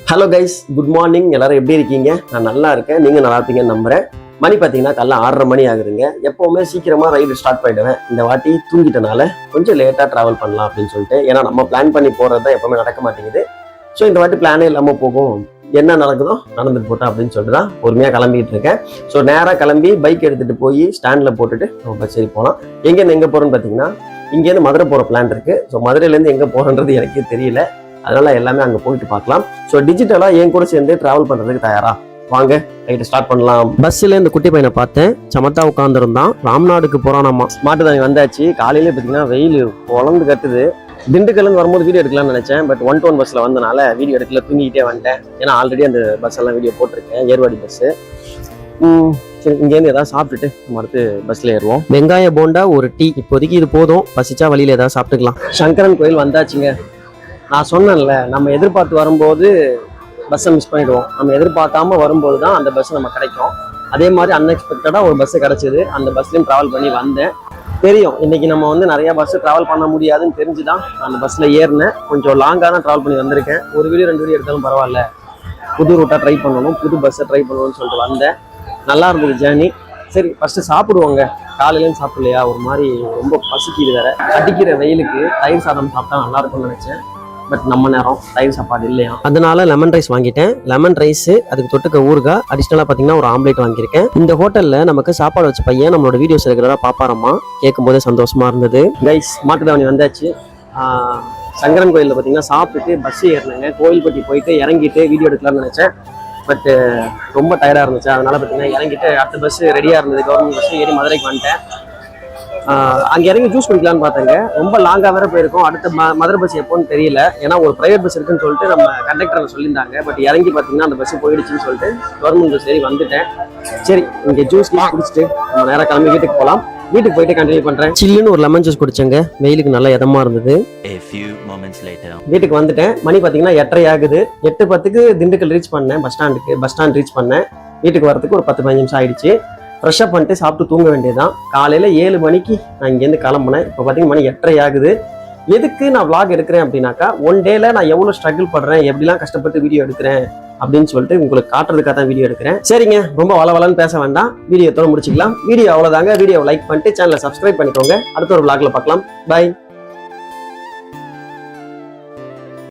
Hello guys, good morning. எல்லாரும் எப்படி இருக்கீங்க? நான் நல்லா இருக்கேன், நீங்க நல்லா இருப்பீங்கன்னு நம்புறேன். மணி பார்த்தீங்கன்னா காலைல 6:30 மணி ஆகுதுங்க. எப்பவுமே சீக்கிரமா ரைடு ஸ்டார்ட் பண்ணிடுவேன். இந்த வாட்டி தூங்கிட்டனால கொஞ்சம் லேட்டாக ட்ராவல் பண்ணலாம் அப்படின்னு சொல்லிட்டு, ஏன்னா நம்ம பிளான் பண்ணி போகிறது தான் எப்பவுமே நடக்க மாட்டேங்குது. ஸோ இந்த வாட்டி பிளானே இல்லாமல் போகும், என்ன நடக்குதோ நடந்துட்டு போட்டோம் அப்படின்னு சொல்லிட்டு தான் பொறுமையாக கிளம்பிட்டு இருக்கேன். ஸோ நேராக கிளம்பி பைக் எடுத்துகிட்டு போய் ஸ்டாண்டில் போட்டுட்டு நம்ம பஸ்ஸேரி போகலாம். எங்கேருந்து எங்கே போகிறோன்னு பார்த்தீங்கன்னா, இங்கேருந்து மதுரை போகிற பிளான் இருக்குது. ஸோ மதுரையிலேருந்து எங்கே போகிறன்றது எனக்கே தெரியல, அதனால எல்லாமே அங்கே போயிட்டு பார்க்கலாம். ஸோ டிஜிட்டலாக என் கூட சேர்ந்து ட்ராவல் பண்ணுறதுக்கு தயாரா? வாங்க ரைட்டு ஸ்டார்ட் பண்ணலாம். பஸ்ஸில் இந்த குட்டி பையனை பார்த்தேன், சமத்தா உட்காந்துருந்தான். ராம்நாடுக்கு போகிறோம். நம்ம மாட்டு தானே வந்தாச்சு. காலையிலே பார்த்தீங்கன்னா வெயில் பொழந்து கட்டுது. திண்டுக்கல்லேருந்து வரும்போது வீடியோ எடுக்கலாம்னு நினச்சேன், பட் 1-to-1 பஸ்ஸில் வந்தனால வீடியோ எடுக்கல, தூங்கிக்கிட்டே வந்துட்டேன். ஏன்னா ஆல்ரெடி அந்த பஸ் எல்லாம் வீடியோ போட்டிருக்கேன், ஏர்வாடி பஸ்ஸு. சரி, இங்கேருந்து ஏதாவது சாப்பிட்டுட்டு நம்ம அடுத்து பஸ்ஸில் ஏறுவோம். வெங்காய போண்டா ஒரு டீ, இப்போதைக்கு இது போதும். பசிச்சா வழியில் ஏதாவது சாப்பிட்டுக்கலாம். சங்கரன் கோயில் வந்தாச்சுங்க. நான் சொன்னேன்ல, நம்ம எதிர்பார்த்து வரும்போது பஸ்ஸை மிஸ் பண்ணிடுவோம். நம்ம எதிர்பார்க்காம வரும்போது தான் அந்த பஸ் நம்ம கிடைக்கும். அதே மாதிரி அன்எக்ஸ்பெக்டடாக ஒரு பஸ்ஸு கிடச்சிது. அந்த பஸ்லையும் ட்ராவல் பண்ணி வந்தேன். தெரியும் இன்னைக்கு நம்ம வந்து நிறைய பஸ்ஸு ட்ராவல் பண்ண முடியாதுன்னு தெரிஞ்சு தான் அந்த பஸ்ஸில் ஏறினேன். கொஞ்சம் லாங்காக தான் ட்ராவல் பண்ணி வந்திருக்கேன். ஒரு வீடியோ 2 வீடியோ எடுத்தாலும் பரவாயில்ல, புது ரூட்டாக ட்ரை பண்ணணும், புது பஸ்ஸை ட்ரை பண்ணணும்னு சொல்லிட்டு வந்தேன். நல்லா இருந்தது ஜேர்னி. சரி, ஃபஸ்ட்டு சாப்பிடுவோங்க. காலையிலேயும் சாப்பிடலையா, ஒரு மாதிரி ரொம்ப பசிக்குது வேற. அடிக்கிற வெயிலுக்கு தயிர் சாதம் சாப்பிட்டா நல்லா இருக்கும்னு நினச்சேன், பட் நம்ம நேரம் தயிர் சாப்பாடு இல்லையா, அதனால லெமன் ரைஸ் வாங்கிட்டேன். லெமன் ரைஸ், அதுக்கு தொட்டுக்க ஊறுகாய், அடிஷ்னலாக பார்த்தீங்கன்னா ஒரு ஆம்லேட் வாங்கியிருக்கேன். இந்த ஹோட்டலில் நமக்கு சாப்பாடு வச்ச பையன் நம்மளோட வீடியோஸ் ரெகுலராக பாப்பாரம்மா, கேட்கும் போதே சந்தோஷமா இருந்தது. கைஸ், மாட்டுத்தாவணி வந்தாச்சு. சங்கரன் கோயிலில் பார்த்தீங்கன்னா சாப்பிட்டுட்டு பஸ் ஏறினாங்க. கோயில்பட்டி போயிட்டு இறங்கிட்டு வீடியோ எடுக்கலாம்னு நினச்சேன், பட் ரொம்ப டயர்டாக இருந்துச்சு. அதனால பார்த்தீங்கன்னா இறங்கிட்டு அடுத்த பஸ் ரெடியாக இருந்தது, கவர்மெண்ட் பஸ் ஏறி மதுரைக்கு வந்துட்டேன். அங்கே இறங்கி ஜூஸ் குடிக்கலான்னு பார்த்தாங்க. ரொம்ப லாங்காக வேற போயிருக்கும். அடுத்த மதுரை பஸ் எப்போன்னு தெரியல, ஏன்னா ஒரு ப்ரைவேட் பஸ் இருக்குன்னு சொல்லிட்டு நம்ம கண்டக்டர் சொல்லியிருந்தாங்க. பட் இறங்கி பார்த்தீங்கன்னா அந்த பஸ் போயிடுச்சுன்னு சொல்லிட்டு கவர்மெண்ட் பஸ் ஏறி வந்துட்டேன். சரி, இங்கே ஜூஸ்லாம் குடிச்சிட்டு நம்ம நேராக கிளம்பி வீட்டுக்கு போகலாம். வீட்டுக்கு போயிட்டு கண்டினியூ பண்ணுறேன். சில்லுன்னு ஒரு லெமன் ஜூஸ் குடிச்சேங்க, வெயிலுக்கு நல்லா இதமா இருந்தது. வீட்டுக்கு வந்துட்டேன். மணி பார்த்தீங்கன்னா 8:30 ஆகுது. 8:10க்கு திண்டுக்கல் ரீச் பண்ணேன். பஸ் ஸ்டாண்ட் ரீச் பண்ணேன். வீட்டுக்கு வரதுக்கு ஒரு 10-15 நிமிஷம் ஆயிடுச்சு. ஃப்ரெஷ்ஷப் பண்ணிட்டு சாப்பிட்டு தூங்க வேண்டியதுதான். காலையில் 7 மணிக்கு நான் இங்கேருந்து கிளம்புனேன். இப்போ பார்த்தீங்கன்னா மணி 8:30 ஆகுது. எதுக்கு நான் vlog எடுக்கிறேன் அப்படின்னாக்கா, ஒன் டேல நான் எவ்வளோ ஸ்ட்ரகிள் பண்ணுறேன், எப்படிலாம் கஷ்டப்பட்டு வீடியோ எடுக்கிறேன் அப்படின்னு சொல்லிட்டு உங்களுக்கு காட்டுறதுக்காக தான் வீடியோ எடுக்கிறேன். சரிங்க, ரொம்ப வளவலன்னு பேச வேண்டாம், வீடியோ முடிச்சுக்கலாம். வீடியோ அவ்வளோதாங்க. வீடியோவை லைக் பண்ணிட்டு சேனலை சப்ஸ்கிரைப் பண்ணிக்கோங்க. அடுத்த ஒரு vlogல பார்க்கலாம். பாய்.